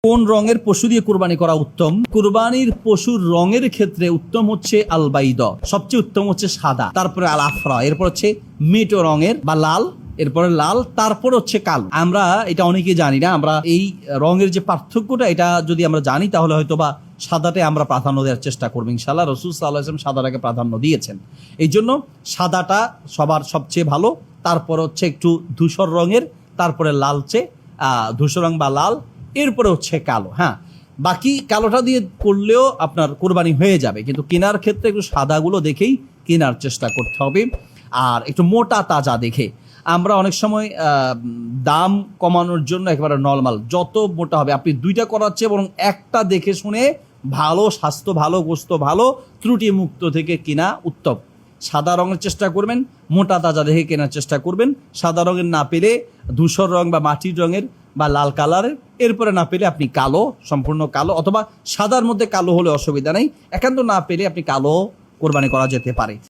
কোন রঙের পশু দিয়ে কুরবানি করা উত্তম? কুরবানির পশুর রঙের ক্ষেত্রে উত্তম হচ্ছে আল বাইদ, সবচেয়ে উত্তম হচ্ছে সাদা, তারপরে আল আফরা, এরপর হচ্ছে মেটো রঙের বা লাল, এরপরে লাল, তারপর হচ্ছে কালো। আমরা এটা অনেকে জানি না। আমরা এই রঙের যে পার্থক্যটা, এটা যদি আমরা জানি তাহলে হয়তো বা সাদাতে আমরা প্রাধান্য দেওয়ার চেষ্টা করবো। ইনশাআল্লাহ রাসূল সাল্লাল্লাহু আলাইহি ওয়াসাল্লাম সাদাটাকে প্রাধান্য দিয়েছেন, এই জন্য সাদাটা সবার সবচেয়ে ভালো। তারপর হচ্ছে একটু ধূসর রঙের, তারপরে লালচে ধূসর রং বা লাল, এরপরে হচ্ছে কালো। হ্যাঁ, বাকি কালোটা দিয়ে করলেও আপনার কোরবানি হয়ে যাবে, কিন্তু কেনার ক্ষেত্রে একটু সাদাগুলো দেখেই কেনার চেষ্টা করতে হবে, আর একটু মোটা তাজা দেখে। আমরা অনেক সময় দাম কমানোর জন্য একেবারে নরমাল যত মোটা হবে, আপনি দুইটা করাচ্ছে বরং একটা দেখে শুনে ভালো, স্বাস্থ্য ভালো, গোস্ত ভালো, ত্রুটি মুক্ত থেকে কেনা উত্তম। সাদা রঙের চেষ্টা করবেন, মোটা তাজা দেখে কেনার চেষ্টা করবেন। সাদা রঙের না পেলে ধূসর রং বা মাটির রঙের বা লাল কালারের, এরপরে না পেলে আপনি কালো, সম্পূর্ণ কালো, অথবা সাদার মধ্যে কালো হলে অসুবিধা নেই। একান্ত না পেলে আপনি কালো কোরবানি করা যেতে পারে।